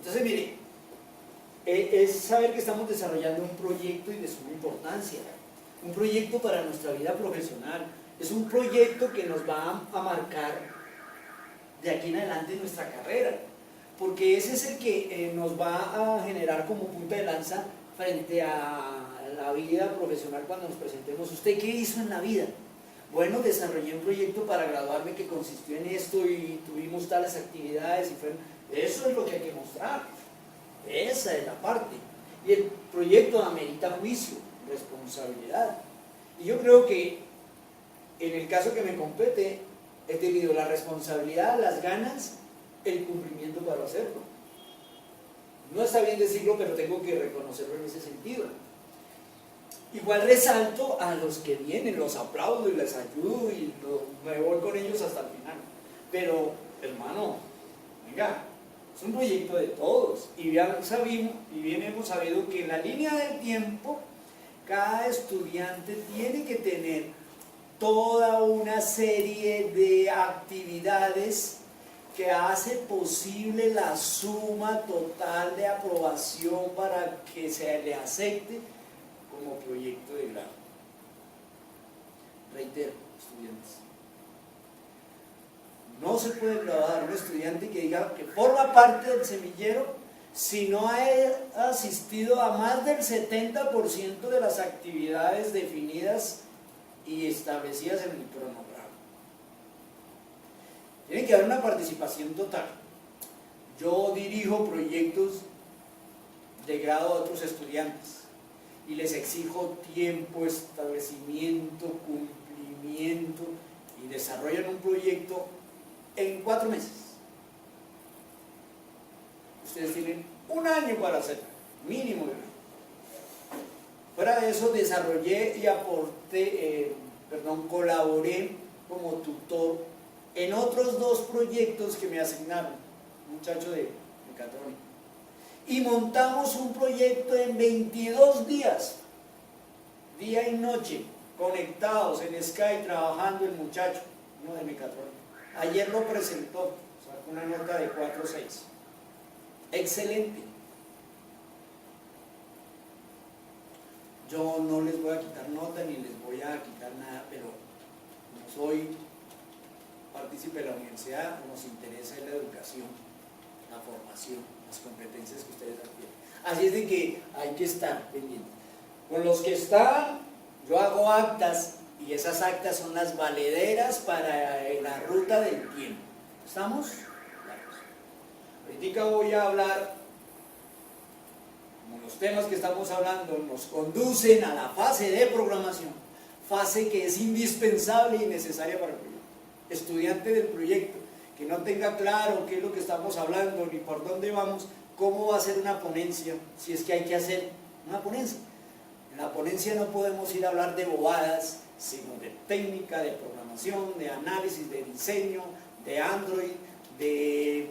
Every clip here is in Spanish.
Entonces, mire, es saber que estamos desarrollando un proyecto y de suma importancia, un proyecto para nuestra vida profesional, es un proyecto que nos va a marcar de aquí en adelante nuestra carrera, porque ese es el que nos va a generar como punta de lanza frente a la vida profesional cuando nos presentemos. ¿Usted qué hizo en la vida? Bueno, desarrollé un proyecto para graduarme que consistió en esto y tuvimos tales actividades y fueron... Eso es lo que hay que mostrar, esa es la parte. Y el proyecto amerita juicio, responsabilidad. Y yo creo que en el caso que me compete, he tenido la responsabilidad, las ganas, el cumplimiento para hacerlo. No está bien decirlo, pero tengo que reconocerlo en ese sentido. Igual resalto a los que vienen, los aplaudo y les ayudo y me voy con ellos hasta el final. Pero, hermano, venga, es un proyecto de todos. Y bien hemos sabido que en la línea del tiempo, cada estudiante tiene que tener toda una serie de actividades que hace posible la suma total de aprobación para que se le acepte como proyecto de grado. Reitero, estudiantes, no se puede graduar un estudiante que diga que forma parte del semillero si no ha asistido a más del 70% de las actividades definidas y establecidas en el cronograma. Tiene que haber una participación total. Yo dirijo proyectos de grado a otros estudiantes y les exijo tiempo, establecimiento, cumplimiento y desarrollan un proyecto en 4 meses. Ustedes tienen 1 año para hacerlo, mínimo. Fuera de eso desarrollé y colaboré como tutor en otros 2 proyectos que me asignaron, un muchacho de mecatrónica. Y montamos un proyecto en 22 días, día y noche, conectados en Skype, trabajando el muchacho, uno de mecatrónica. Ayer lo presentó, sacó una nota de 4.6. Excelente. Yo no les voy a quitar nota ni les voy a quitar nada, pero como soy partícipe de la universidad, nos interesa la educación, la formación, las competencias que ustedes adquieren. Así es de que hay que estar pendientes. Con los que están, yo hago actas y esas actas son las valederas para la ruta del tiempo. ¿Estamos? Ahorita voy a hablar, como los temas que estamos hablando nos conducen a la fase de programación, fase que es indispensable y necesaria para el proyecto. Estudiante del proyecto que no tenga claro qué es lo que estamos hablando ni por dónde vamos, cómo va a ser una ponencia, si es que hay que hacer una ponencia. En la ponencia no podemos ir a hablar de bobadas, sino de técnica, de programación, de análisis, de diseño, de Android, de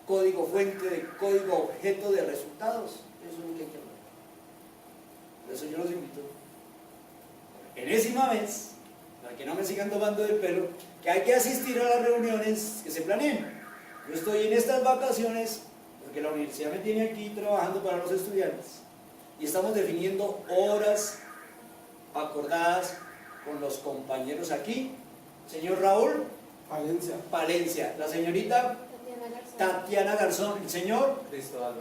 código fuente, de código objeto de resultados. Eso es lo que hay que hablar. Por eso yo los invito, por enésima vez, para que no me sigan tomando del pelo, que hay que asistir a las reuniones que se planeen. Yo estoy en estas vacaciones porque la universidad me tiene aquí trabajando para los estudiantes y estamos definiendo horas acordadas con los compañeros aquí. Señor Raúl Palencia, la señorita Tatiana Garzón, el señor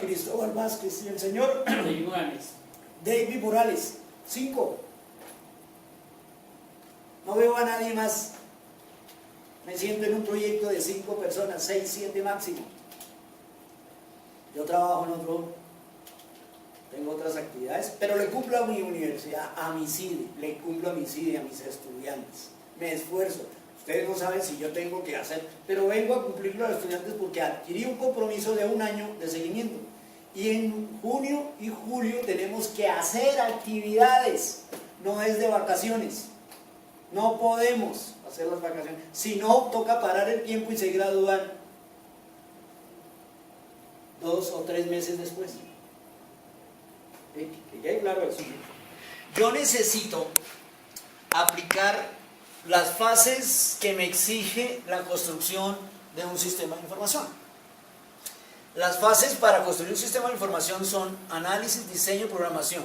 Cristóbal Vázquez y el señor David Morales. 5. No veo a nadie más. Me siento en un proyecto de 5 personas, 6, 7 máximo. Yo trabajo en otro, tengo otras actividades, pero le cumplo a mi universidad, a mi CIDE, le cumplo a mi CIDE, a mis estudiantes. Me esfuerzo. Ustedes no saben si yo tengo que hacer, pero vengo a cumplirlo a los estudiantes porque adquirí un compromiso de 1 año de seguimiento. Y en junio y julio tenemos que hacer actividades, no es de vacaciones. No podemos hacer las vacaciones, si no toca parar el tiempo y se gradúan 2 o 3 meses después. Que quede claro eso. Yo necesito aplicar las fases que me exige la construcción de un sistema de información. Las fases para construir un sistema de información son análisis, diseño, programación,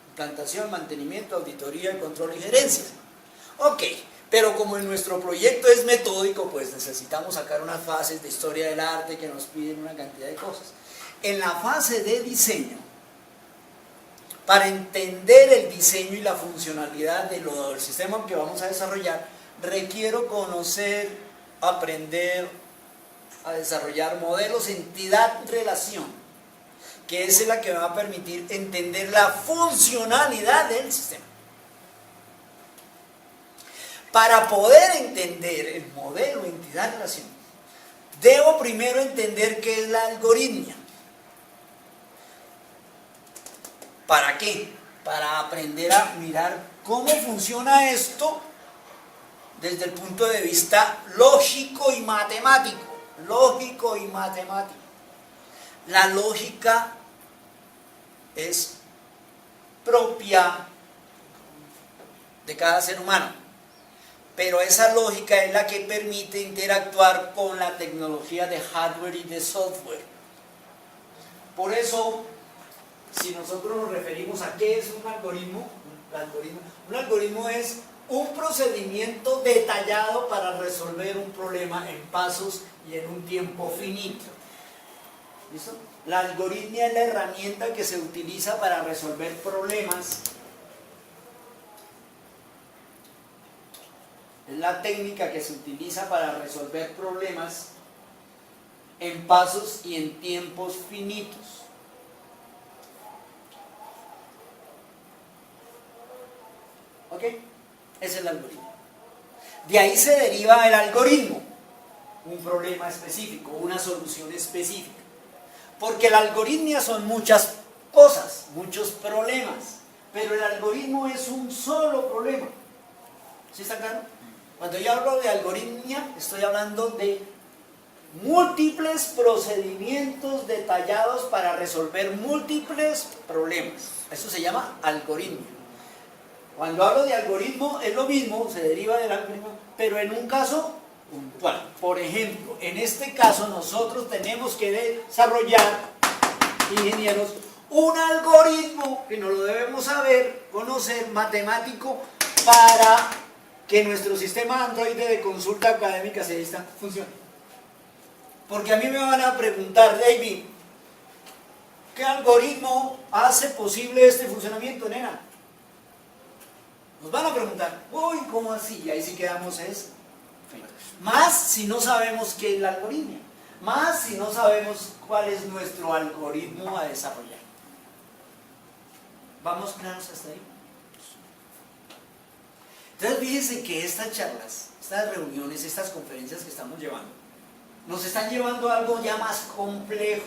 implantación, mantenimiento, auditoría, control y gerencia. Ok, pero como en nuestro proyecto es metódico, pues necesitamos sacar unas fases de historia del arte que nos piden una cantidad de cosas. En la fase de diseño, para entender el diseño y la funcionalidad del sistema que vamos a desarrollar, requiero conocer, aprender a desarrollar modelos entidad-relación, que es la que me va a permitir entender la funcionalidad del sistema. Para poder entender el modelo entidad-relación, debo primero entender qué es la algoritmia. ¿Para qué? Para aprender a mirar cómo funciona esto desde el punto de vista lógico y matemático. Lógico y matemático. La lógica es propia de cada ser humano, pero esa lógica es la que permite interactuar con la tecnología de hardware y de software. Por eso, si nosotros nos referimos a qué es un algoritmo, un algoritmo es un procedimiento detallado para resolver un problema en pasos y en un tiempo finito. ¿Listo? La algoritmia es la herramienta que se utiliza para resolver problemas. Es la técnica que se utiliza para resolver problemas en pasos y en tiempos finitos. ¿Ok? Ese es el algoritmo. De ahí se deriva el algoritmo, un problema específico, una solución específica. Porque la algoritmia son muchas cosas, muchos problemas, pero el algoritmo es un solo problema. ¿Sí está claro? Cuando yo hablo de algoritmia, estoy hablando de múltiples procedimientos detallados para resolver múltiples problemas. Eso se llama algoritmia. Cuando hablo de algoritmo es lo mismo, se deriva del algoritmo, pero en un caso puntual. Por ejemplo, en este caso nosotros tenemos que desarrollar, ingenieros, un algoritmo que nos lo debemos saber, conocer, matemático, para que nuestro sistema Android de consulta académica CEDISTA funcione. Porque a mí me van a preguntar, David, ¿qué algoritmo hace posible este funcionamiento, nena? Nos van a preguntar, uy, ¿cómo así? Y ahí sí quedamos más si no sabemos qué es la algoritmia, más si no sabemos cuál es nuestro algoritmo a desarrollar. ¿Vamos claros hasta ahí? Entonces fíjense que estas charlas, estas reuniones, estas conferencias que estamos llevando, nos están llevando a algo ya más complejo,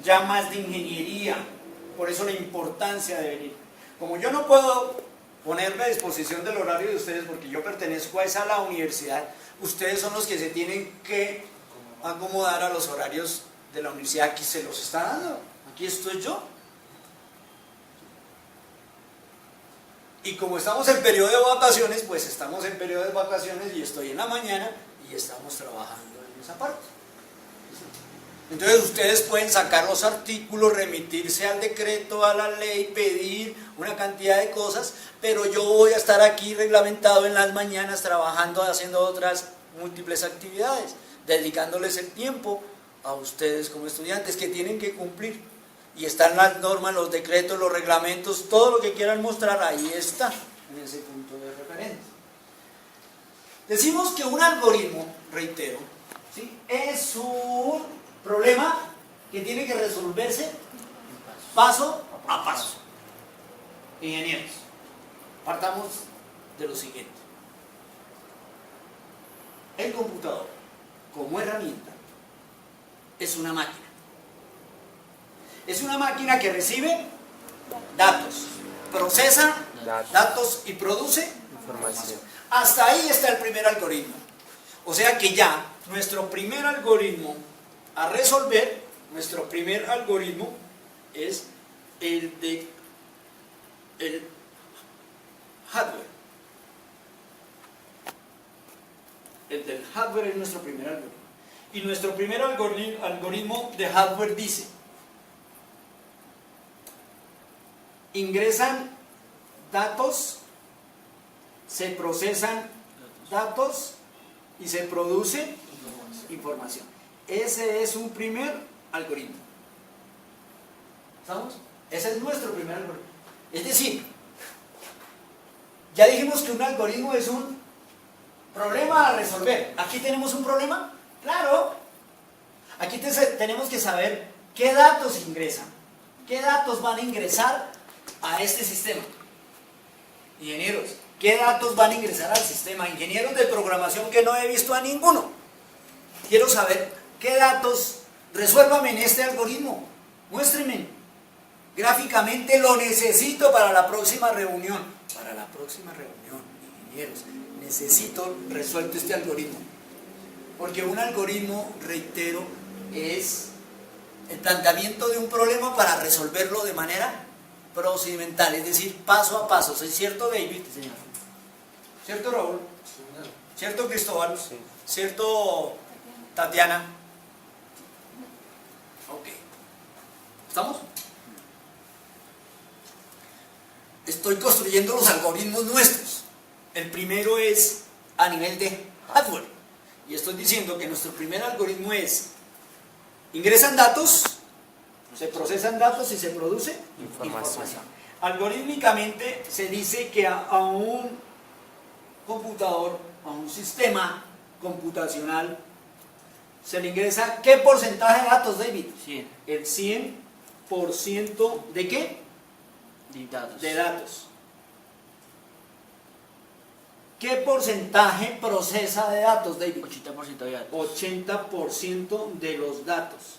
ya más de ingeniería. Por eso la importancia de venir. Como yo no puedo ponerme a disposición del horario de ustedes porque yo pertenezco a esa la universidad, ustedes son los que se tienen que acomodar a los horarios de la universidad. Aquí se los está dando, aquí estoy yo. Y como estamos en periodo de vacaciones, pues estamos en periodo de vacaciones y estoy en la mañana y estamos trabajando en esa parte. Entonces ustedes pueden sacar los artículos, remitirse al decreto, a la ley, pedir una cantidad de cosas, pero yo voy a estar aquí reglamentado en las mañanas trabajando, haciendo otras múltiples actividades, dedicándoles el tiempo a ustedes como estudiantes que tienen que cumplir. Y están las normas, los decretos, los reglamentos, todo lo que quieran mostrar, ahí está, en ese punto de referencia. Decimos que un algoritmo, reitero, ¿sí?, es un problema que tiene que resolverse paso a paso. Ingenieros, partamos de lo siguiente. El computador, como herramienta, es una máquina. Es una máquina que recibe datos, procesa datos y produce información. Hasta ahí está el primer algoritmo. O sea que ya nuestro primer algoritmo a resolver, nuestro primer algoritmo es el de el hardware. El del hardware es nuestro primer algoritmo. Y nuestro primer algoritmo de hardware dice: ingresan datos, se procesan datos y se produce información. Ese es un primer algoritmo. ¿Estamos? Ese es nuestro primer algoritmo. Es decir, ya dijimos que un algoritmo es un problema a resolver. ¿Aquí tenemos un problema? Claro. Aquí tenemos que saber qué datos ingresan, qué datos van a ingresar a este sistema. Ingenieros, ¿qué datos van a ingresar al sistema? Ingenieros de programación que no he visto a ninguno. Quiero saber qué datos, resuélvame en este algoritmo, muéstrenme. Gráficamente lo necesito para la próxima reunión. Para la próxima reunión, ingenieros, necesito resuelto este algoritmo. Porque un algoritmo, reitero, es el planteamiento de un problema para resolverlo de manera procedimental, es decir, paso a paso. ¿Es cierto, David? Sí, señor. ¿Cierto, Raúl? Sí, señor. ¿Cierto, Cristóbal? Sí. ¿Cierto, Tatiana? Ok. ¿Estamos? Estoy construyendo los algoritmos nuestros. El primero es a nivel de hardware. Y estoy diciendo que nuestro primer algoritmo es: ingresan datos, se procesan datos y se produce información. Algorítmicamente se dice que a un computador, a un sistema computacional, se le ingresa ¿qué porcentaje de datos, David? 100. El 100% ¿de qué? De datos. ¿Qué porcentaje procesa de datos, David? 80% de datos. 80% de los datos.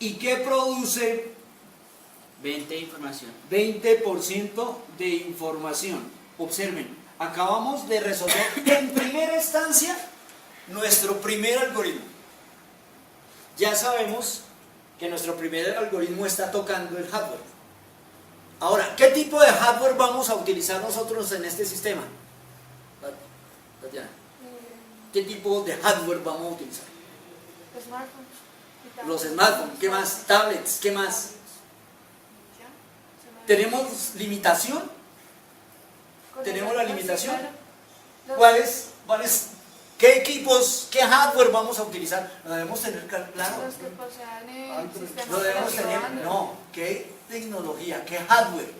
¿Y qué produce? 20% de información. 20% de información. Observen, acabamos de resolver en primera instancia nuestro primer algoritmo. Ya sabemos que nuestro primer algoritmo está tocando el hardware. Ahora, ¿qué tipo de hardware vamos a utilizar nosotros en este sistema? Tatiana, ¿qué tipo de hardware vamos a utilizar? Los smartphones, ¿qué más? Tablets, ¿qué más? ¿Tenemos limitación? ¿Tenemos la limitación? ¿Qué equipos, qué hardware vamos a utilizar? Lo debemos tener claro. Los que posean el sistema Lo debemos operativo tener, Android. no, ¿qué tecnología, qué hardware?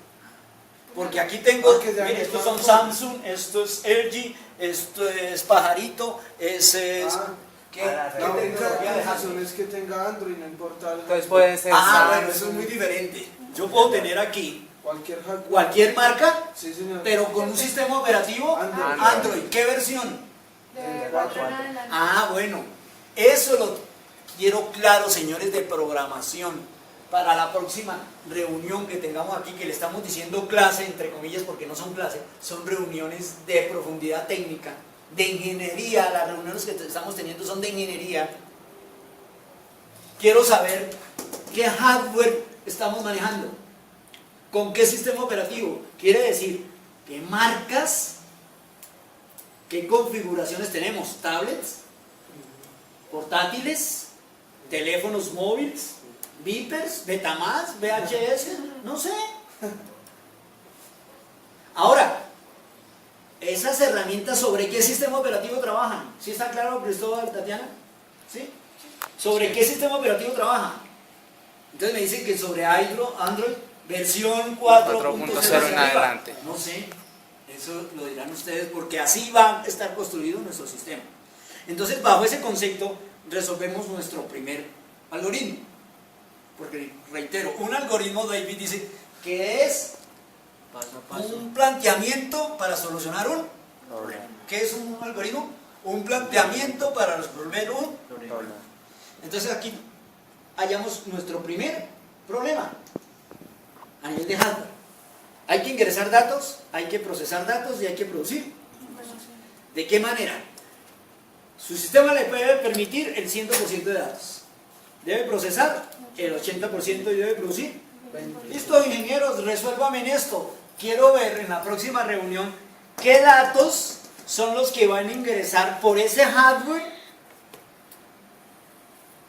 Porque aquí tengo, mire, estos son Samsung, esto es LG, esto es Pajarito, ese es... ¿Qué La única tecnología de razón hardware? es que tenga Android, no importa. Entonces pueden ser Bueno, eso es muy diferente. Yo puedo tener aquí cualquier marca, Sí, señor. pero con un sistema operativo Android. Android. ¿Qué versión? De 4 en adelante. Bueno, eso lo quiero claro, señores de programación. Para la próxima reunión que tengamos aquí, que le estamos diciendo clase, entre comillas, porque no son clases, son reuniones de profundidad técnica, de ingeniería. Las reuniones que estamos teniendo son de ingeniería. Quiero saber qué hardware estamos manejando, con qué sistema operativo. Quiere decir, qué marcas, qué configuraciones tenemos, tablets, portátiles, teléfonos móviles, Vipers, Betamax, VHS, no sé. Ahora, esas herramientas, ¿sobre qué sistema operativo trabajan? ¿Sí está claro, Cristóbal, Tatiana? ¿Sí? ¿Sobre qué sistema operativo trabajan? Entonces me dicen que sobre Android, versión 4.0 en adelante. No sé, eso lo dirán ustedes, porque así va a estar construido nuestro sistema. Entonces, bajo ese concepto, resolvemos nuestro primer algoritmo. Porque, reitero, un algoritmo, David dice, que es Paso a paso. un planteamiento para solucionar un problema. ¿Qué es un algoritmo? Un planteamiento para resolver un problema. Entonces aquí hallamos nuestro primer problema a nivel de hardware. Hay que ingresar datos, hay que procesar datos y hay que producir. ¿De qué manera? Su sistema le puede permitir el 100% de datos. Debe procesar el 80% y debe producir. Listo, ingenieros, resuélvame en esto. Quiero ver en la próxima reunión qué datos son los que van a ingresar por ese hardware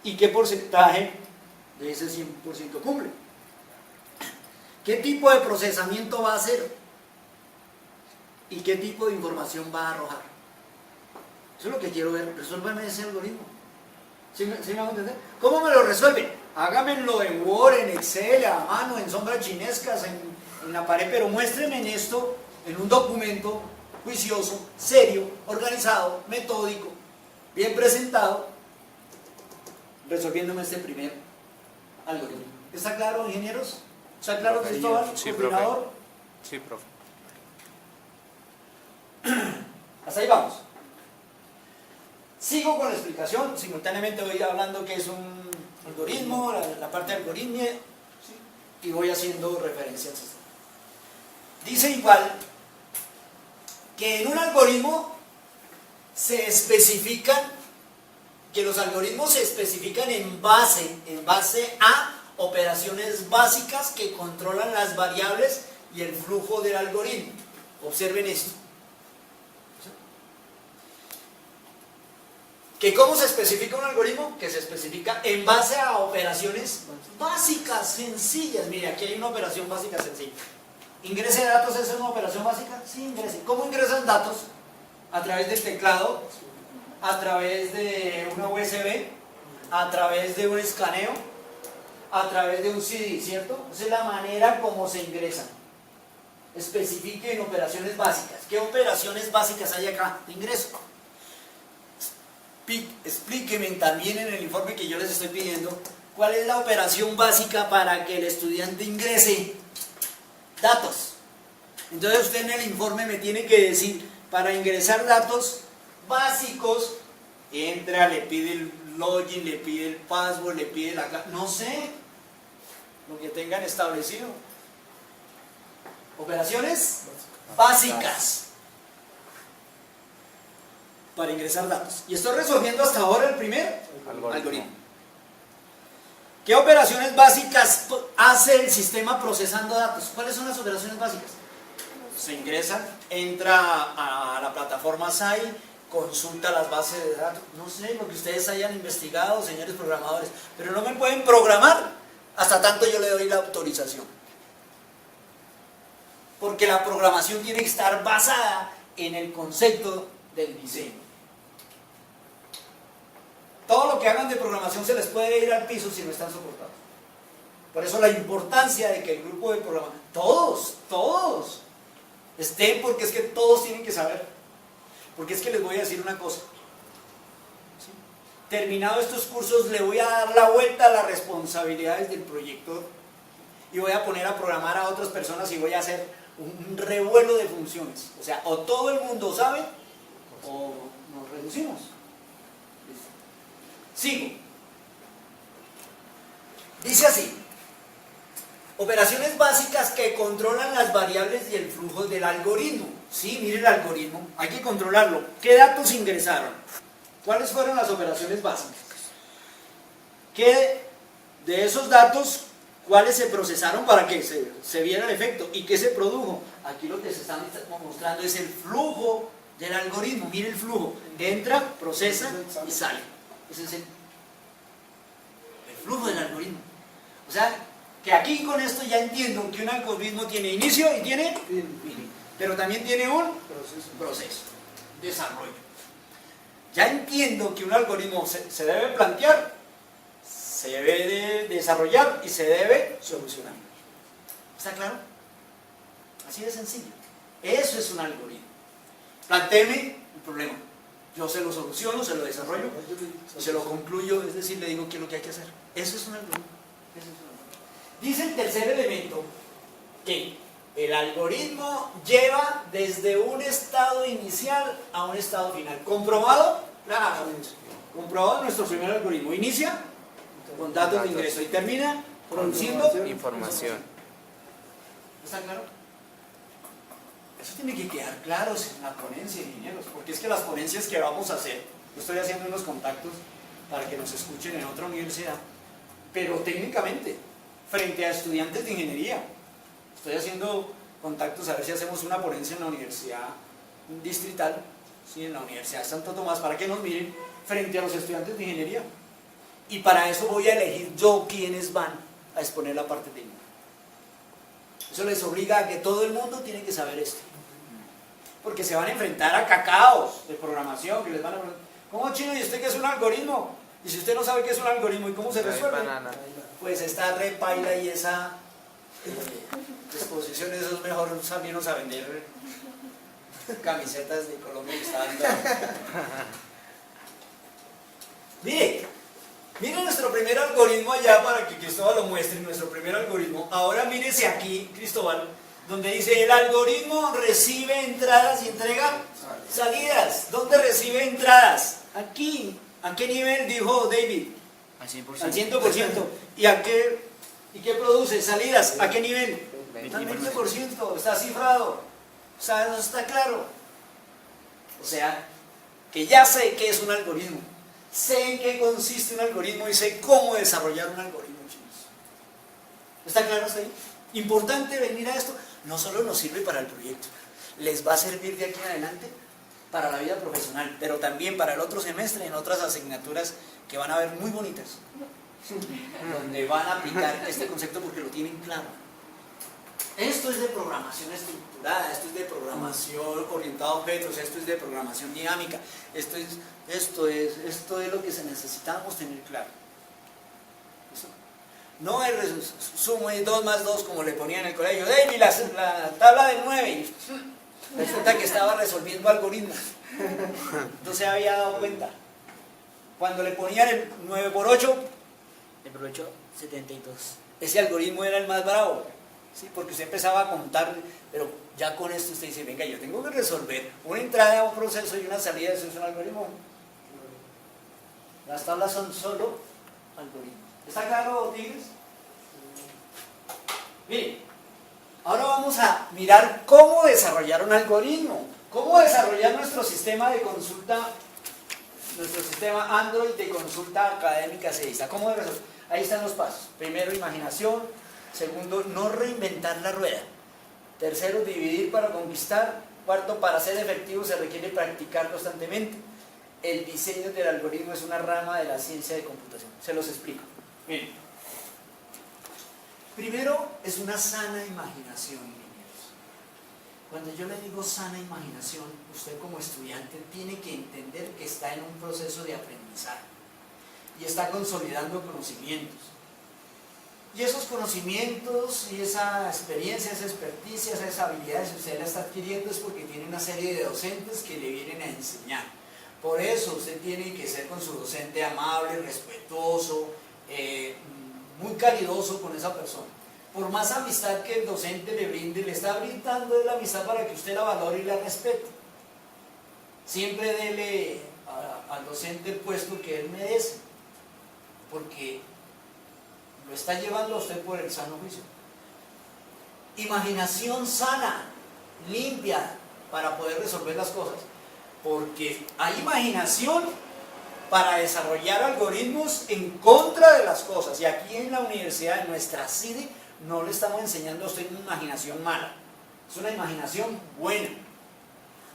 y qué porcentaje de ese 100% cumple. ¿Qué tipo de procesamiento va a hacer? ¿Y qué tipo de información va a arrojar? Eso es lo que quiero ver. Resuélveme ese algoritmo. ¿Sí me van a entender? ¿Cómo me lo resuelven? Háganmelo en Word, en Excel, a mano, en sombras chinescas, en la pared, pero muéstrenme en esto, en un documento juicioso, serio, organizado, metódico, bien presentado, resolviéndome este primer algoritmo. ¿Está claro, ingenieros? ¿Está claro, Cristóbal? Sí, ¿Coordinador? Sí, profe. Hasta ahí vamos. Sigo con la explicación, simultáneamente voy hablando que es un algoritmo, la parte de algoritmia, ¿sí? Y voy haciendo referencias. Dice igual que en un algoritmo se especifican, que los algoritmos se especifican en base a operaciones básicas que controlan las variables y el flujo del algoritmo. Observen esto. ¿Que cómo se especifica un algoritmo? Que se especifica en base a operaciones básicas, sencillas. Mire, aquí hay una operación básica sencilla. ¿Ingrese de datos es una operación básica? Sí, ingrese. ¿Cómo ingresan datos? A través del teclado, a través de una USB, a través de un escaneo, a través de un CD, ¿cierto? Esa es la manera como se ingresan. Especifiquen operaciones básicas. ¿Qué operaciones básicas hay acá de ingreso? Explíquenme también en el informe que yo les estoy pidiendo cuál es la operación básica para que el estudiante ingrese datos. Entonces usted en el informe me tiene que decir, para ingresar datos básicos, entra, le pide el login, le pide el password, le pide la clave, no sé, lo que tengan establecido. Operaciones básicas para ingresar datos. Y estoy resolviendo hasta ahora el primer algoritmo. ¿Qué operaciones básicas hace el sistema procesando datos? ¿Cuáles son las operaciones básicas? Se ingresa, entra a la plataforma SAI, consulta las bases de datos. No sé, lo que ustedes hayan investigado, señores programadores, pero no me pueden programar hasta tanto yo le doy la autorización. Porque la programación tiene que estar basada en el concepto del diseño. Todo lo que hagan de programación se les puede ir al piso si no están soportados. Por eso la importancia de que el grupo de programación, todos, estén, porque es que todos tienen que saber. Porque es que les voy a decir una cosa. ¿Sí? Terminados estos cursos, le voy a dar la vuelta a las responsabilidades del proyecto y voy a poner a programar a otras personas y voy a hacer un revuelo de funciones. O sea, o todo el mundo sabe o nos reducimos. Sigo. Dice así: operaciones básicas que controlan las variables y el flujo del algoritmo. Sí, mire el algoritmo, hay que controlarlo. ¿Qué datos ingresaron? ¿Cuáles fueron las operaciones básicas? ¿Qué de esos datos, cuáles se procesaron para que se viera el efecto? ¿Y qué se produjo? Aquí lo que se está mostrando es el flujo del algoritmo. Mire el flujo. Entra, procesa y sale. Ese es el flujo del algoritmo. O sea, que aquí con esto ya entiendo que un algoritmo tiene inicio y tiene fin, pero también tiene un proceso, desarrollo. Ya entiendo que un algoritmo se debe plantear, se debe de desarrollar y se debe solucionar. ¿Está claro? Así de sencillo. Eso es un algoritmo. Plantéeme el problema. Yo se lo soluciono, se lo desarrollo, se lo concluyo, es decir, le digo qué es lo que hay que hacer. Eso es un algoritmo. Dice el tercer elemento que el algoritmo lleva desde un estado inicial a un estado final. ¿Comprobado? Claro. Comprobado nuestro primer algoritmo. Inicia con datos de ingreso y termina produciendo información. ¿Está claro? Eso tiene que quedar claro en la ponencia, ingenieros, porque es que las ponencias que vamos a hacer, yo estoy haciendo unos contactos para que nos escuchen en otra universidad, pero técnicamente, frente a estudiantes de ingeniería, estoy haciendo contactos a ver si hacemos una ponencia en la universidad distrital, ¿sí? En la Universidad de Santo Tomás, para que nos miren frente a los estudiantes de ingeniería. Y para eso voy a elegir yo quiénes van a exponer la parte técnica. Eso les obliga a que todo el mundo tiene que saber esto. Porque se van a enfrentar a cacaos de programación que les van a preguntar, ¿cómo chino? ¿Y usted qué es un algoritmo? Y si usted no sabe qué es un algoritmo y cómo se resuelve, pues está repaila y esa exposición, eso es mejor salirnos a vender camisetas de Colombia que está dando. Mire nuestro primer algoritmo allá para que Cristóbal lo muestre, nuestro primer algoritmo. Ahora mírese aquí, Cristóbal, donde dice el algoritmo recibe entradas y entrega salidas. ¿Dónde recibe entradas? Aquí. ¿A qué nivel dijo David? Al 100%. Al 100%. ¿Y qué produce? Salidas. ¿A qué nivel? 20%. Al 20%. Está cifrado. O sea, eso está claro. O sea, que ya sé qué es un algoritmo. Sé en qué consiste un algoritmo y sé cómo desarrollar un algoritmo, chicos. ¿Está claro hasta ahí? Importante venir a esto. No solo nos sirve para el proyecto, les va a servir de aquí en adelante para la vida profesional, pero también para el otro semestre en otras asignaturas que van a ver muy bonitas, donde van a aplicar este concepto porque lo tienen claro. Esto es de programación estructurada, esto es de programación orientada a objetos, esto es de programación dinámica, esto es lo que necesitamos tener claro. ¿Eso? No es sumo y 2 más 2 como le ponían en el colegio, David, la tabla del 9, resulta que estaba resolviendo algoritmos, no se había dado cuenta. Cuando le ponían el 9 por 8, El provecho 72. ese algoritmo era el más bravo, ¿sí? Porque usted empezaba a contar, pero ya con esto usted dice, venga, yo tengo que resolver una entrada a un proceso y una salida, eso es un algoritmo. Las tablas son solo algoritmos. ¿Está claro, Tigres? Miren, ahora vamos a mirar cómo desarrollar un algoritmo, cómo desarrollar nuestro sistema de consulta, nuestro sistema Android de consulta académica CEDISTA. ¿Cómo resolver? Ahí están los pasos. Primero, imaginación. Segundo, no reinventar la rueda. Tercero, dividir para conquistar. Cuarto, para ser efectivo se requiere practicar constantemente. El diseño del algoritmo es una rama de la ciencia de computación. Se los explico. Miren. Primero, es una sana imaginación, ingenieros. Cuando yo le digo sana imaginación, usted como estudiante tiene que entender que está en un proceso de aprendizaje y está consolidando conocimientos. Y esos conocimientos y esa experiencia, esa experticia, esas habilidades que usted la está adquiriendo es porque tiene una serie de docentes que le vienen a enseñar. Por eso usted tiene que ser con su docente amable, respetuoso, muy caridoso con esa persona. Por más amistad que el docente le brinde, le está brindando la amistad para que usted la valore y la respete. Siempre dele al docente el puesto que él merece, porque lo está llevando a usted por el sano juicio. Imaginación sana, limpia, para poder resolver las cosas, porque hay imaginación para desarrollar algoritmos en contra de las cosas. Y aquí en la universidad, en nuestra CIDE, no le estamos enseñando a usted una imaginación mala, es una imaginación buena,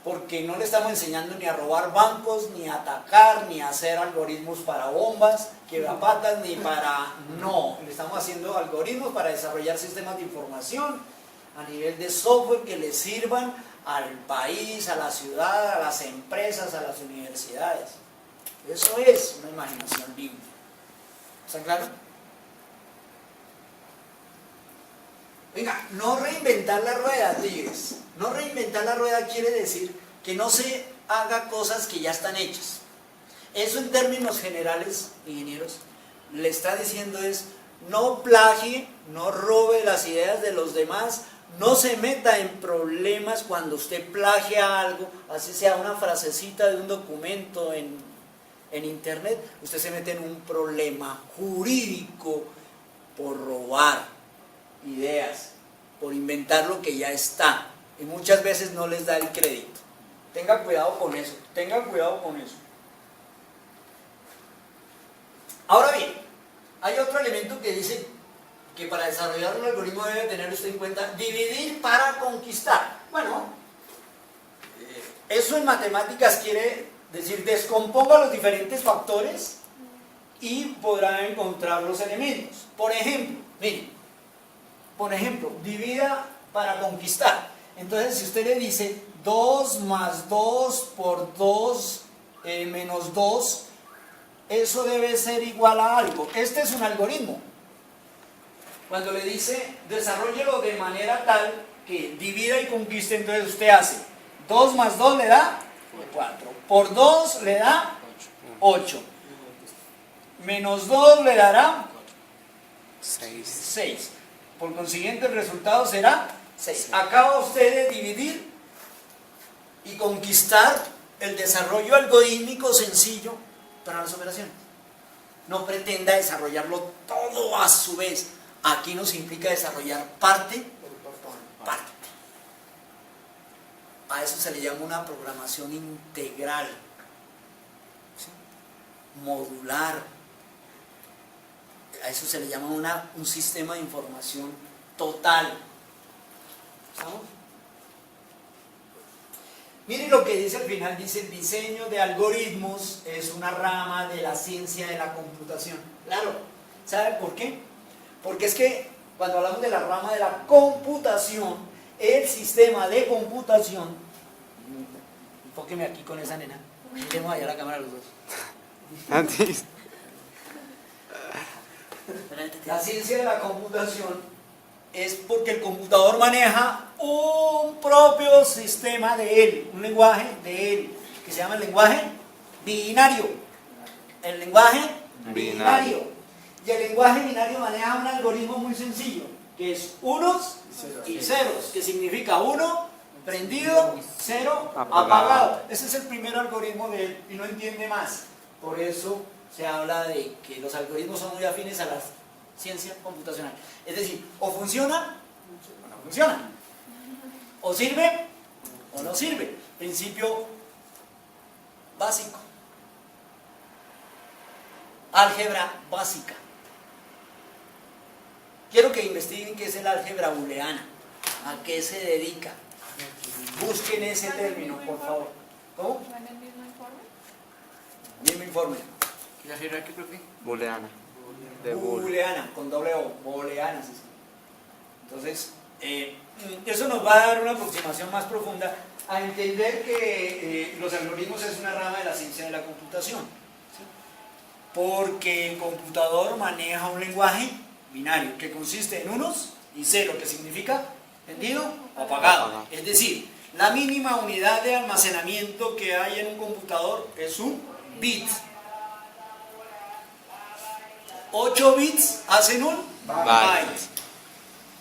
porque no le estamos enseñando ni a robar bancos, ni a atacar, ni a hacer algoritmos para bombas, quebrapatas, ni para... No, le estamos haciendo algoritmos para desarrollar sistemas de información a nivel de software que le sirvan al país, a la ciudad, a las empresas, a las universidades. Eso es una imaginación limpia. ¿Está claro? Venga, no reinventar la rueda, tigres. No reinventar la rueda quiere decir que no se haga cosas que ya están hechas. Eso en términos generales, ingenieros, le está diciendo es no plagie, no robe las ideas de los demás, no se meta en problemas cuando usted plagia algo, así sea una frasecita de un documento en internet, usted se mete en un problema jurídico por robar ideas, por inventar lo que ya está, y muchas veces no les da el crédito. Tenga cuidado con eso, tenga cuidado con eso. Ahora bien, hay otro elemento que dice que para desarrollar un algoritmo debe tener usted en cuenta dividir para conquistar. Bueno, eso en matemáticas quiere decir descomponga los diferentes factores y podrá encontrar los elementos. Por ejemplo, miren, divida para conquistar. Entonces, si usted le dice 2 más 2 por 2 menos 2, eso debe ser igual a algo. Este es un algoritmo. Cuando le dice desarrollelo de manera tal que divida y conquiste, entonces usted hace 2 más 2 le da 4, por 2 le da 8, menos 2 le dará 6. Por consiguiente el resultado será 6. Acaba usted de dividir y conquistar el desarrollo algorítmico sencillo para las operaciones. No pretenda desarrollarlo todo a su vez. Aquí nos implica desarrollar parte por parte. A eso se le llama una programación integral, ¿sí? Modular. A eso se le llama un sistema de información total. ¿Estamos? Miren lo que dice al final, dice el diseño de algoritmos es una rama de la ciencia de la computación. Claro, ¿sabe por qué? Porque es que cuando hablamos de la rama de la computación, el sistema de computación, enfóqueme aquí con esa nena, miremos allá la cámara los dos. La ciencia de la computación es porque el computador maneja un propio sistema de él, un lenguaje de él, que se llama el lenguaje binario. El lenguaje binario. Y el lenguaje binario maneja un algoritmo muy sencillo, que es unos y ceros, que significa 1 prendido, 0 apagado. Ese es el primer algoritmo de él y no entiende más. Por eso se habla de que los algoritmos son muy afines a la ciencia computacional. Es decir, o funciona o no funciona. O sirve o no sirve. Principio básico. Álgebra básica. Quiero que investiguen qué es el álgebra booleana, a qué se dedica. Busquen ese término, por favor. ¿Cómo? ¿Va en el mismo informe? Mismo informe. ¿Y la álgebra qué, profe? Booleana. De bool. Booleana, con doble O, booleana. Sí, sí. Entonces, eso nos va a dar una aproximación más profunda a entender que los algoritmos es una rama de la ciencia de la computación. ¿Sí? Porque el computador maneja un lenguaje binario que consiste en unos y cero, que significa prendido o apagado. Es decir, la mínima unidad de almacenamiento que hay en un computador es un bit. 8 bits hacen un byte.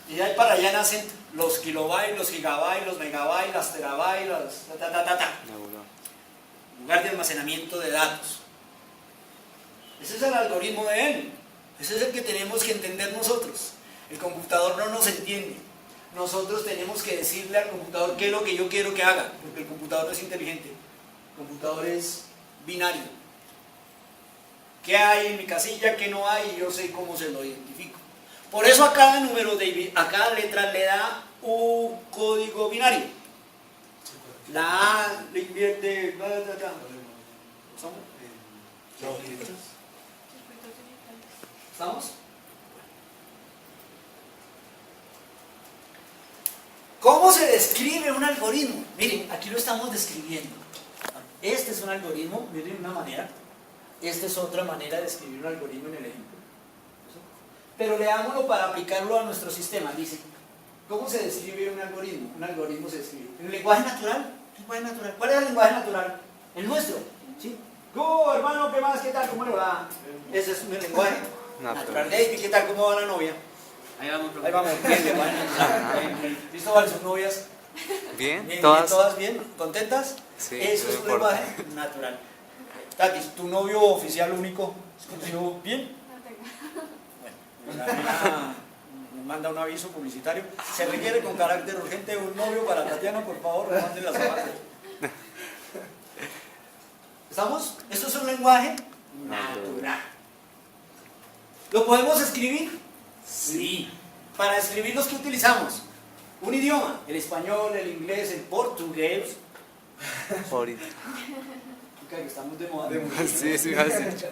Y de ahí para allá nacen los kilobytes, los gigabytes, los megabytes, las terabytes, lugar de almacenamiento de datos. Ese es el algoritmo de él. Ese es el que tenemos que entender nosotros. El computador no nos entiende. Nosotros tenemos que decirle al computador qué es lo que yo quiero que haga, porque el computador no es inteligente. El computador es binario. ¿Qué hay en mi casilla? ¿Qué no hay? Y yo sé cómo se lo identifico. Por eso a cada número, a cada letra le da un código binario. La A le invierte... ¿Estamos? ¿Cómo se describe un algoritmo? Miren, aquí lo estamos describiendo. Este es un algoritmo, miren, una manera. Esta es otra manera de escribir un algoritmo en el ejemplo. Pero leámoslo para aplicarlo a nuestro sistema. Dice, ¿cómo se describe un algoritmo? Un algoritmo se describe en lenguaje natural. ¿Cuál es el lenguaje natural? El nuestro. ¿Sí? ¿Cómo, hermano? ¿Qué más? ¿Qué tal? ¿Cómo le va? Ese es un lenguaje natural. David, ¿qué tal? ¿Cómo va la novia? Ahí vamos, profe. Ahí vamos, bien, lenguaje natural. ¿Listo, Val? ¿Sus novias? Bien, Bien, todas. ¿todas bien? ¿Contentas? Sí, Eso es no un importa. lenguaje natural. Tati, ¿tu novio oficial único es contigo bien? No tengo. Bueno, la nena me manda un aviso publicitario. Se requiere con carácter urgente un novio para Tatiana, por favor, manden las zapatas. ¿Estamos? Esto es un lenguaje natural. ¿Lo podemos escribir? Sí. Para escribirlos, ¿qué utilizamos? Un idioma, el español, el inglés, el portugués. Ahorita. significa que estamos de moda. Sí, sí, así.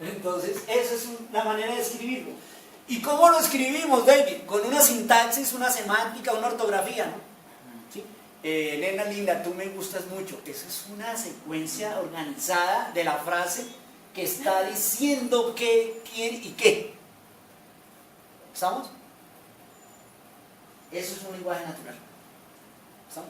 Entonces, esa es una manera de escribirlo. ¿Y cómo lo escribimos, David? Con una sintaxis, una semántica, una ortografía, ¿no? ¿Sí? Elena linda, tú me gustas mucho. Esa es una secuencia organizada de la frase que está diciendo qué, quién y qué. ¿Estamos? Eso es un lenguaje natural. ¿Estamos?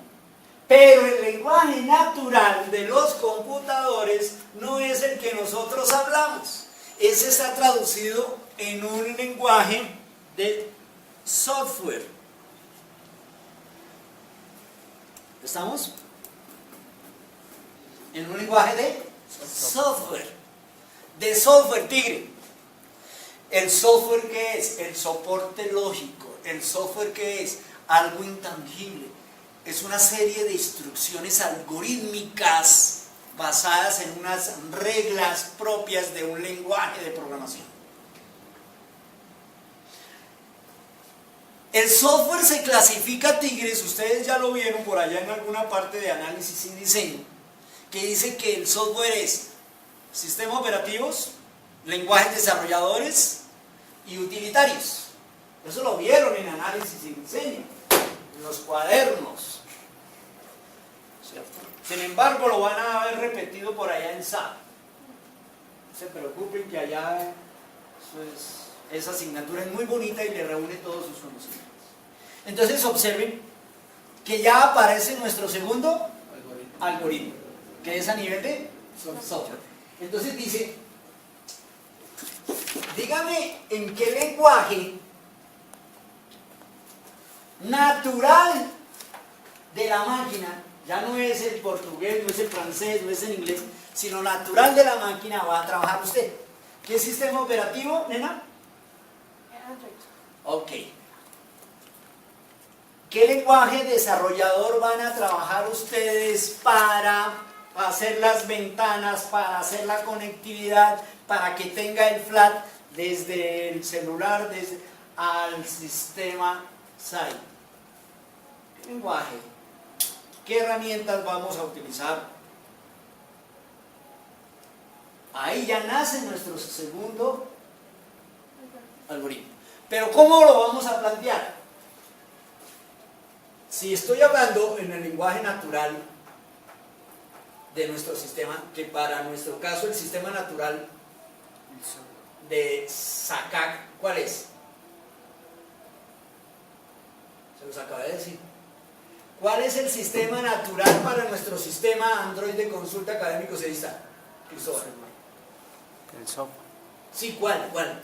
Pero el lenguaje natural de los computadores no es el que nosotros hablamos. Ese está traducido en un lenguaje de software. ¿Estamos? En un lenguaje de software. De software, tigre. ¿El software qué es? El soporte lógico. ¿El software qué es? Algo intangible. Es una serie de instrucciones algorítmicas basadas en unas reglas propias de un lenguaje de programación. El software se clasifica, tigres, ustedes ya lo vieron por allá en alguna parte de análisis y diseño, que dice que el software es sistemas operativos, lenguajes desarrolladores y utilitarios. Eso lo vieron en análisis y diseño, en los cuadernos. ¿Cierto? Sin embargo, lo van a haber repetido por allá en SAP. No se preocupen que allá esa asignatura es muy bonita y le reúne todos sus conocimientos. Entonces observen que ya aparece nuestro segundo algoritmo, que es a nivel de software. Entonces dice, dígame en qué lenguaje natural de la máquina, ya no es el portugués, no es el francés, no es el inglés, sino natural de la máquina va a trabajar usted. ¿Qué sistema operativo, nena? Android. Ok. ¿Qué lenguaje desarrollador van a trabajar ustedes para hacer las ventanas, para hacer la conectividad, para que tenga el flat desde el celular al sistema SAI? ¿Qué lenguaje? ¿Qué herramientas vamos a utilizar? Ahí ya nace nuestro segundo algoritmo. Pero ¿cómo lo vamos a plantear? Si estoy hablando en el lenguaje natural de nuestro sistema, que para nuestro caso el sistema natural de SACAC, ¿cuál es? Se los acabé de decir. ¿Cuál es el sistema natural para nuestro sistema Android de consulta académico? Ahí está, Cristóbal. El software. Sí, ¿cuál? ¿Cuál?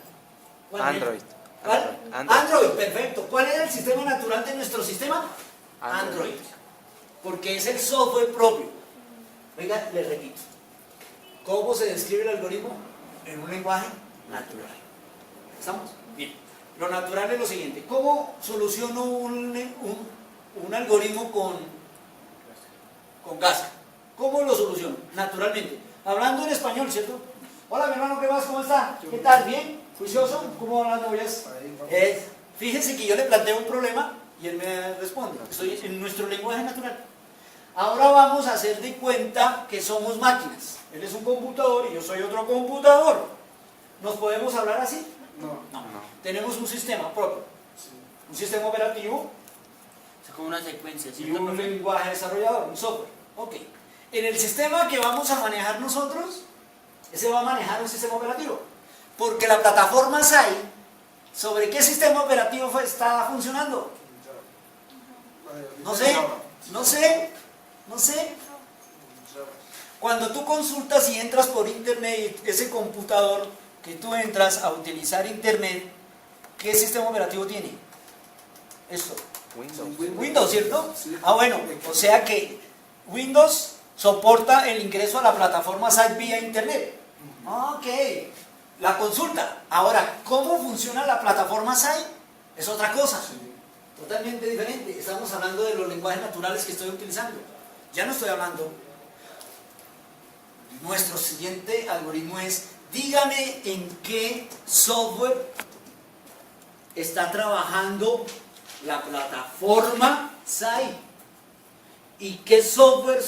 Android. ¿Cuál? Android, perfecto. ¿Cuál es el sistema natural de nuestro sistema? Android. Porque es el software propio. Venga, les repito. ¿Cómo se describe el algoritmo? En un lenguaje natural. ¿Estamos? Bien. Lo natural es lo siguiente. ¿Cómo soluciono un algoritmo con Gasca? ¿Cómo lo soluciono? Naturalmente. Hablando en español, ¿cierto? Hola, mi hermano, ¿qué más? ¿Cómo está? ¿Qué tal? ¿Bien? ¿Juicioso? ¿Cómo van las novias? Fíjense que yo le planteo un problema y él me responde. Estoy en nuestro lenguaje natural. Ahora vamos a hacer de cuenta que somos máquinas. Él es un computador y yo soy otro computador. ¿Nos podemos hablar así? No. Tenemos un sistema propio. Un sistema operativo Es como una secuencia, y ¿cierto, un profe? lenguaje desarrollador, un software. Ok. En el sistema que vamos a manejar nosotros, ese va a manejar un sistema operativo. Porque la plataforma SAI, ¿sobre qué sistema operativo está funcionando? No sé. Cuando tú consultas y entras por internet, ese computador que tú entras a utilizar internet, ¿qué sistema operativo tiene? Esto. Windows, ¿cierto? Sí. Ah, bueno, o sea que Windows soporta el ingreso a la plataforma SAI vía internet. Ok. La consulta. Ahora, ¿cómo funciona la plataforma SAI? Es otra cosa. Totalmente diferente. Estamos hablando de los lenguajes naturales que estoy utilizando. Ya no estoy hablando. Nuestro siguiente algoritmo es, dígame en qué software está trabajando la plataforma SAI y qué software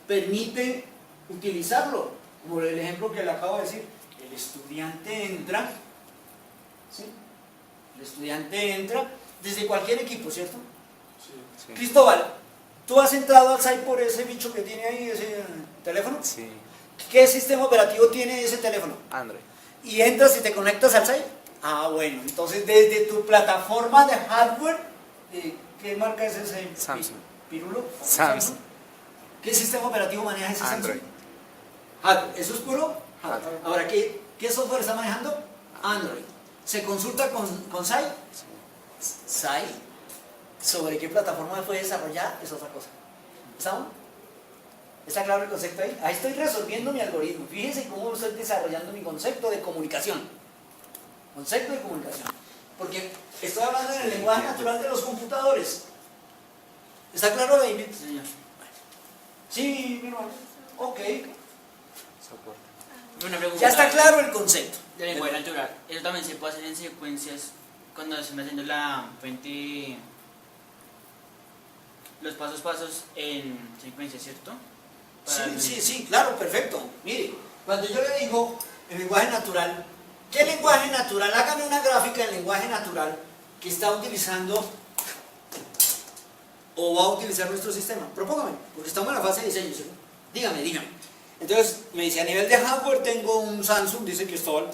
permite utilizarlo. Como el ejemplo que le acabo de decir, el estudiante entra, ¿sí? El estudiante entra desde cualquier equipo, ¿cierto? Sí. Cristóbal, ¿tú has entrado al site por ese bicho que tiene ahí, ese teléfono? Sí. ¿Qué sistema operativo tiene ese teléfono? Android. ¿Y entras y te conectas al site? Ah, bueno, entonces desde tu plataforma de hardware, ¿qué marca es ese? Samsung. ¿Pirulo? Samsung. ¿Qué sistema operativo maneja ese Android. Samsung? Hardware. ¿Eso es puro? Hardware. Hardware. Ahora, ¿qué software está manejando? Android. ¿Se consulta con SAI? Sí. SAI. ¿Sobre qué plataforma fue desarrollada? Es otra cosa. ¿Estamos? ¿Está claro el concepto ahí? Ahí estoy resolviendo mi algoritmo. Fíjense cómo estoy desarrollando mi concepto de comunicación. Concepto de comunicación. Porque estoy hablando en el lenguaje natural de los computadores. ¿Está claro, David? Señor. Sí, mi hermano. Ok. Soporte. Una pregunta. Ya está claro el concepto. De lenguaje natural. Eso también se puede hacer en secuencias cuando se está haciendo la fuente. Los pasos en secuencia, ¿cierto? Sí, claro, perfecto. Mire, cuando yo le digo en lenguaje natural, ¿qué lenguaje natural? Hágame una gráfica en lenguaje natural que está utilizando o va a utilizar nuestro sistema. Propóngame, porque estamos en la fase de diseño, ¿sí? Dígame. Entonces, me dice, a nivel de hardware tengo un Samsung, dice Cristóbal,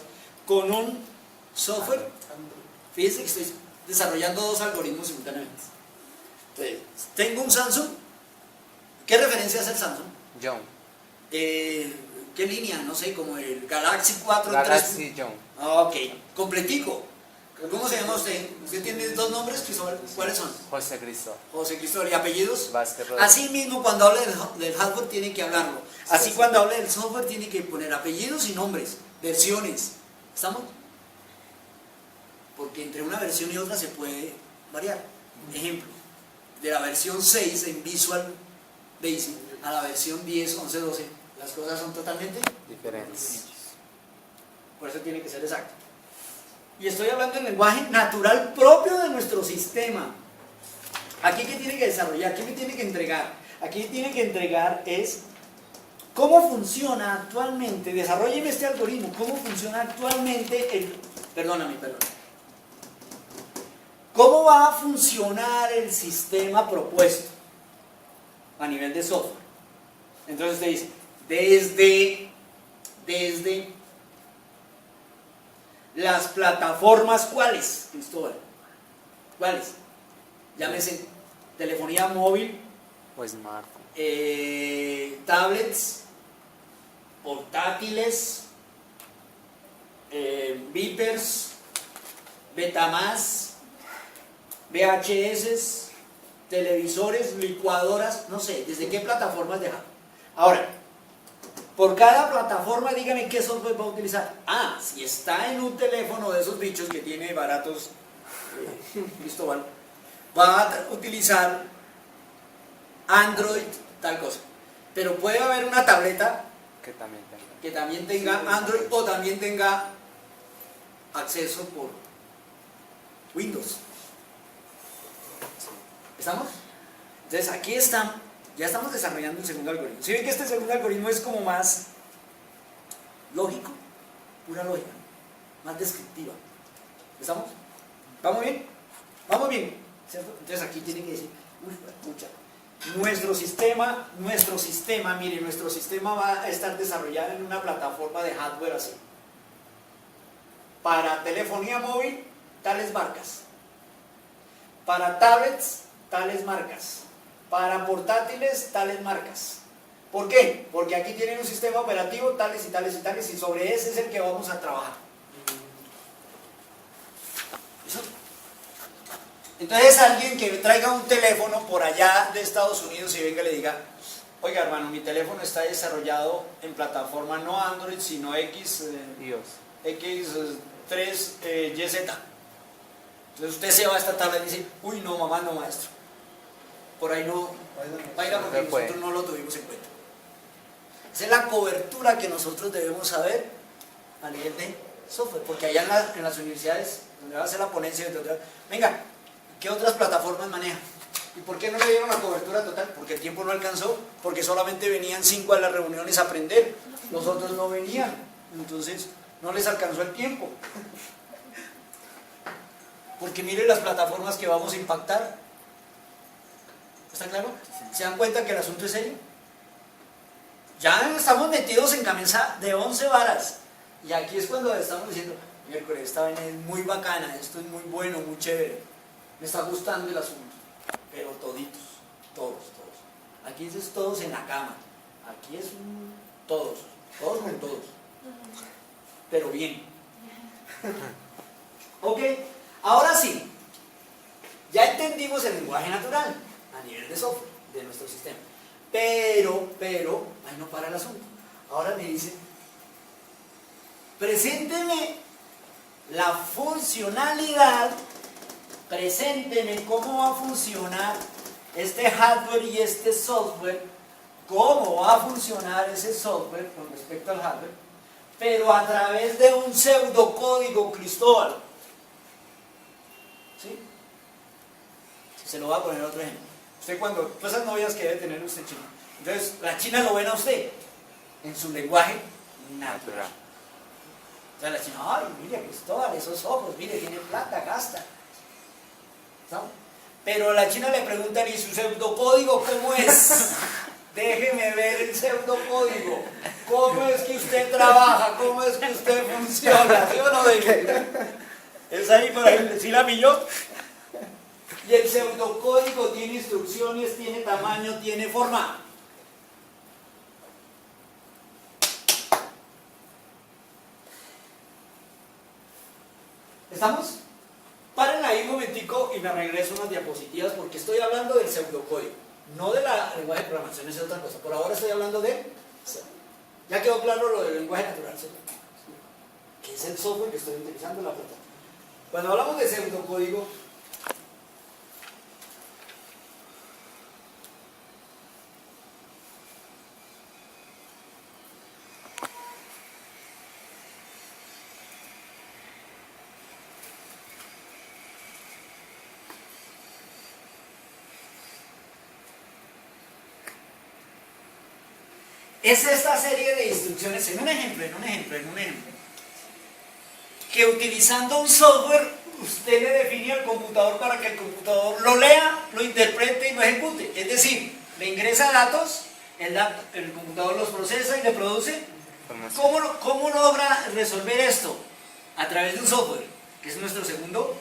con un software. Fíjense que estoy desarrollando dos algoritmos simultáneamente. Entonces, tengo un Samsung. ¿Qué referencia es el Samsung? John. ¿Qué línea? No sé, como el Galaxy 4. Galaxy John. Ah, ok, completico. ¿Cómo se llama usted? ¿Usted tiene dos nombres, Cristóbal? ¿Cuáles son? José Cristo. José Cristóbal. ¿Y apellidos? Vázquez Rodríguez. Así mismo cuando hable del hardware tiene que hablarlo. Así Sí. cuando hable del software tiene que poner apellidos y nombres, versiones. ¿Estamos? Porque entre una versión y otra se puede variar. Ejemplo, de la versión 6 en Visual Basic a la versión 10, 11, 12, las cosas son totalmente Diferentes. por eso tiene que ser exacto. Y estoy hablando en lenguaje natural propio de nuestro sistema. Aquí, ¿qué tiene que desarrollar? ¿Qué me tiene que entregar? Aquí tiene que entregar es cómo funciona actualmente, desarrolleme este algoritmo, cómo funciona actualmente el... Perdóname. ¿Cómo va a funcionar el sistema propuesto a nivel de software? Entonces te dice, desde las plataformas, ¿cuáles, Cristóbal? ¿Cuáles? Llámese telefonía móvil, O smartphone. tablets, portátiles, beepers, Betamax, VHS, televisores, licuadoras, no sé, ¿desde qué plataformas dejar? Ahora, por cada plataforma dígame qué software va a utilizar. Ah, si está en un teléfono de esos bichos que tiene baratos, Cristóbal, va a utilizar Android, tal cosa. Pero puede haber una tableta que también tenga Android o también tenga acceso por Windows. ¿Estamos? Entonces aquí está, ya estamos desarrollando el segundo algoritmo. ¿Sí ven que este segundo algoritmo es como más lógico? Pura lógica, más descriptiva. ¿Estamos? ¿Vamos bien? ¿Vamos bien? ¿Cierto? Entonces aquí tienen que decir, mucha. Nuestro sistema, mire, nuestro sistema va a estar desarrollado en una plataforma de hardware así. Para telefonía móvil, tales marcas. Para tablets, tales marcas. Para portátiles, tales marcas. ¿Por qué? Porque aquí tienen un sistema operativo, tales y tales y tales, y sobre ese es el que vamos a trabajar. ¿Eso? Entonces alguien que traiga un teléfono por allá de Estados Unidos y venga y le diga, oiga hermano, mi teléfono está desarrollado en plataforma no Android, sino iOS. X3YZ. Entonces usted se va a esta tabla y dice, uy no mamá, no maestro. Por ahí no, vaya porque nosotros no lo tuvimos en cuenta. Esa es la cobertura que nosotros debemos saber a nivel de software, porque allá en las universidades, donde va a hacer la ponencia, venga, ¿qué otras plataformas maneja? ¿Y por qué no le dieron la cobertura total? Porque el tiempo no alcanzó, porque solamente venían 5 a las reuniones a aprender, los otros no venían, entonces no les alcanzó el tiempo. Porque miren las plataformas que vamos a impactar. ¿Está claro? ¿Se dan cuenta que el asunto es serio? Ya estamos metidos en camisa de 11 varas. Y aquí es cuando estamos diciendo, miércoles, esta vaina es muy bacana, esto es muy bueno, muy chévere. Me está gustando el asunto. Pero toditos, todos. Aquí es todos en la cama. Aquí es todos con todos. Pero bien. Ok, ahora sí. Ya entendimos el lenguaje natural a nivel de software de nuestro sistema. Pero, ahí no para el asunto. Ahora me dice, presénteme la funcionalidad, presénteme cómo va a funcionar este hardware y este software, cómo va a funcionar ese software con respecto al hardware, pero a través de un pseudocódigo, Cristóbal. ¿Sí? Se lo voy a poner otro ejemplo. Usted cuando, todas esas novias que debe tener usted china, entonces la china lo ven a usted en su lenguaje natural. Entonces la china, ay, mire Cristóbal, esos ojos, mire, tiene plata, gasta. ¿No? Pero la china le preguntan, ¿y su pseudocódigo cómo es? Déjeme ver el pseudocódigo. ¿Cómo es que usted trabaja? ¿Cómo es que usted funciona? ¿Sí o no? ¿Es ahí por ahí? ¿Sí la pilló? Y el pseudocódigo tiene instrucciones, tiene tamaño, tiene forma. ¿Estamos? Paren ahí un momentico y me regreso unas diapositivas porque estoy hablando del pseudocódigo, no de la lenguaje de programación, es otra cosa. Por ahora estoy hablando de... Ya quedó claro lo del lenguaje natural, ¿sí? Que es el software que estoy utilizando en la plataforma. Cuando hablamos de pseudocódigo, es esta serie de instrucciones, en un ejemplo, que utilizando un software, usted le define al computador para que el computador lo lea, lo interprete y lo ejecute. Es decir, le ingresa datos, el computador los procesa y le produce. ¿Cómo logra resolver esto? A través de un software, que es nuestro segundo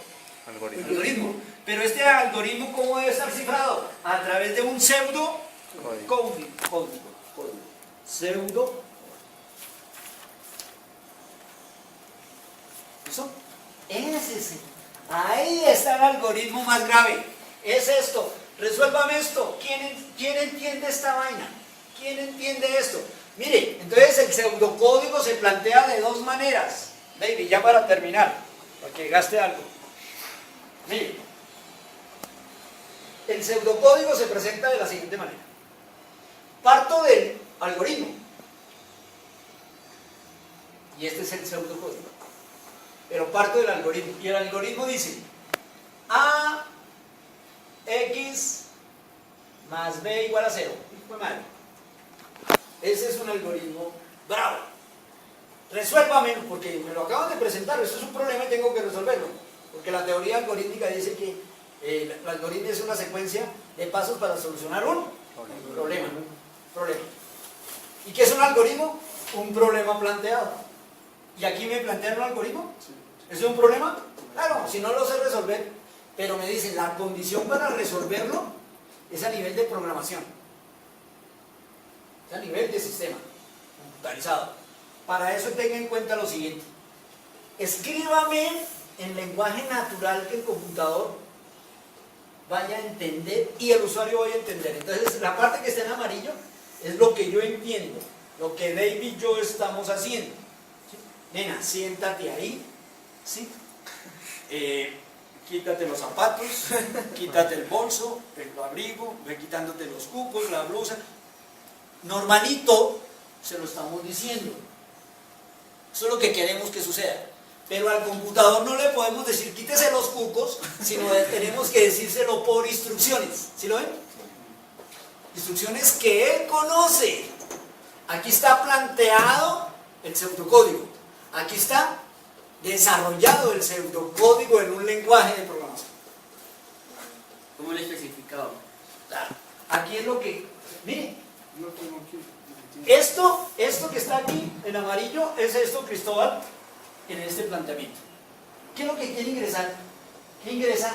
algoritmo. Pero este algoritmo, ¿cómo debe estar cifrado? A través de un pseudo código. Pseudo. ¿Eso? Ahí está el algoritmo más grave. Es esto. Resuélvame esto. ¿Quién entiende esta vaina? ¿Quién entiende esto? Mire, entonces el pseudocódigo se plantea de dos maneras. David, ya para terminar, para que gaste algo. Mire, el pseudocódigo se presenta de la siguiente manera. Parto del algoritmo. Y este es el pseudocódigo. Pero parto del algoritmo. Y el algoritmo dice A, X más B igual a 0. Ese es un algoritmo bravo. Resuélvame, porque me lo acaban de presentar. Esto es un problema y tengo que resolverlo. Porque la teoría algorítmica dice que el algoritmo es una secuencia de pasos para solucionar un problema. ¿Y qué es un algoritmo? Un problema planteado. ¿Y aquí me plantean un algoritmo? ¿Es un problema? Claro, si no lo sé resolver, pero me dicen la condición para resolverlo es a nivel de programación, es a nivel de sistema computarizado. Para eso tenga en cuenta lo siguiente: escríbame en lenguaje natural que el computador vaya a entender y el usuario vaya a entender. Entonces la parte que está en amarillo es lo que yo entiendo, lo que David y yo estamos haciendo. ¿Sí? Nena, siéntate ahí, ¿sí? Quítate los zapatos, quítate el bolso, el abrigo, ve quitándote los cupos, la blusa. Normalito se lo estamos diciendo. Eso es lo que queremos que suceda. Pero al computador no le podemos decir quítese los cucos, sino tenemos que decírselo por instrucciones. ¿Sí lo ven? Instrucciones que él conoce. Aquí está planteado el pseudocódigo. Aquí está desarrollado el pseudocódigo en un lenguaje de programación. ¿Cómo lo he especificado? Claro. Aquí es lo que... Miren, Yo tengo que... esto que está aquí en amarillo es esto, Cristóbal, en este planteamiento. ¿Qué es lo que quiere ingresar? ¿Qué ingresa?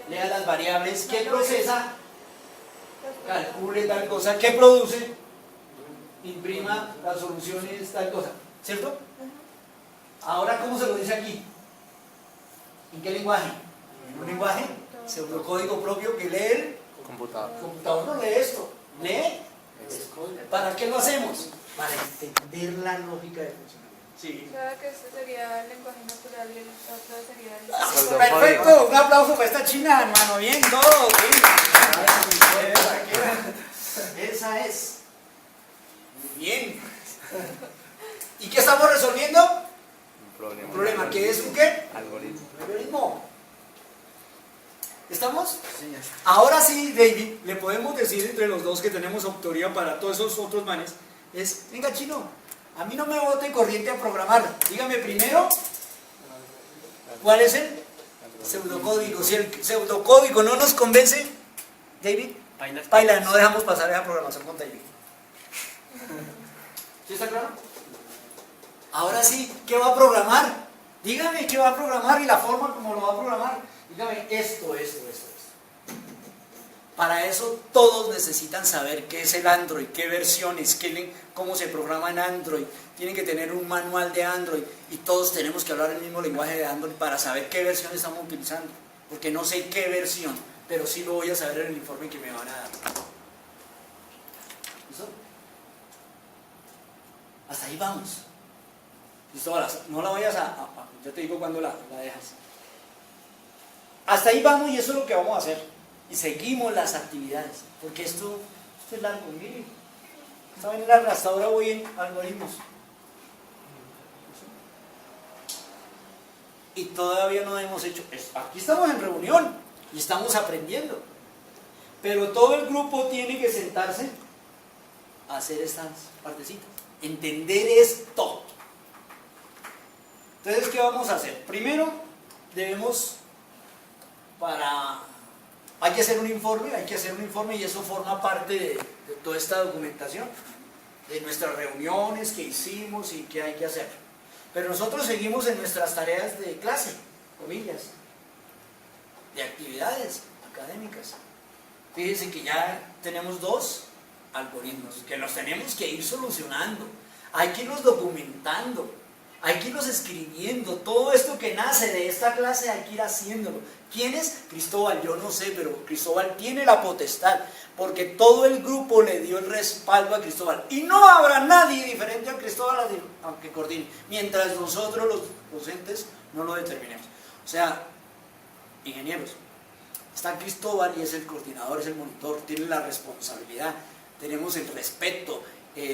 Lea las variables. ¿Qué procesa? Calcule tal cosa. ¿Qué produce? Imprima las soluciones, tal cosa. ¿Cierto? Ahora, ¿cómo se lo dice aquí? ¿En qué lenguaje? ¿En un lenguaje? Pseudocódigo propio que lee el Computador. computador. No lee esto. Lee. ¿Para qué lo hacemos? Para entender la lógica de funcionamiento. Sí. O sea, que este sería el lenguaje natural y el otro sería el... Pseudocódigo. Perfecto, un aplauso para esta china, hermano. Bien, todo. Esa es. Muy bien. ¿Y qué estamos resolviendo? Un problema. Un problema. ¿Qué es un qué? Algoritmo. Un algoritmo. ¿Estamos? Ahora sí, David, le podemos decir entre los dos que tenemos autoría para todos esos otros manes, es, venga chino, a mí no me bote corriente a programar. Dígame primero, ¿cuál es el pseudocódigo? Si el pseudocódigo no nos convence, David, paila, no dejamos pasar esa programación con David. ¿Sí está claro? Ahora sí, ¿qué va a programar? Dígame qué va a programar y la forma como lo va a programar. Dígame esto. Para eso todos necesitan saber qué es el Android, qué versiones, cómo se programa en Android. Tienen que tener un manual de Android y todos tenemos que hablar el mismo lenguaje de Android para saber qué versión estamos utilizando. Porque no sé qué versión, pero sí lo voy a saber en el informe que me van a dar. ¿Listo? Hasta ahí vamos. ¿Listo? No la vayas ya te digo cuando la dejas. Hasta ahí vamos y eso es lo que vamos a hacer. Y seguimos las actividades. Porque esto es largo. Miren. ¿Saben? Hasta ahora voy en algoritmos. Y todavía no hemos hecho esto. Aquí estamos en reunión y estamos aprendiendo. Pero todo el grupo tiene que sentarse a hacer estas partecitas. Entender esto. Entonces, ¿qué vamos a hacer? Primero, hay que hacer un informe y eso forma parte de toda esta documentación, de nuestras reuniones que hicimos y que hay que hacer. Pero nosotros seguimos en nuestras tareas de clase, comillas, de actividades académicas. Fíjense que ya tenemos 2 algoritmos que los tenemos que ir solucionando, hay que irlos documentando. Hay que irlos escribiendo, todo esto que nace de esta clase hay que ir haciéndolo. ¿Quién es? Cristóbal, yo no sé, pero Cristóbal tiene la potestad, porque todo el grupo le dio el respaldo a Cristóbal. Y no habrá nadie diferente a Cristóbal aunque coordine, mientras nosotros los docentes no lo determinemos. O sea, ingenieros, está Cristóbal y es el coordinador, es el monitor, tiene la responsabilidad, tenemos el respeto,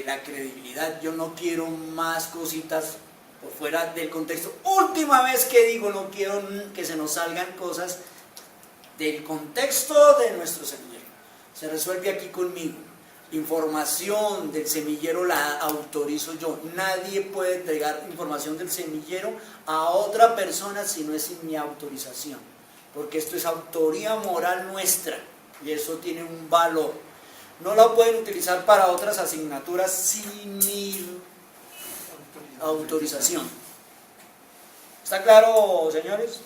la credibilidad. Yo no quiero más cositas por fuera del contexto. Última vez que digo, no quiero que se nos salgan cosas del contexto de nuestro semillero. Se resuelve aquí conmigo. Información del semillero la autorizo yo. Nadie puede entregar información del semillero a otra persona si no es sin mi autorización. Porque esto es autoría moral nuestra y eso tiene un valor. No la pueden utilizar para otras asignaturas sin mi autorización. ¿Está claro, señores?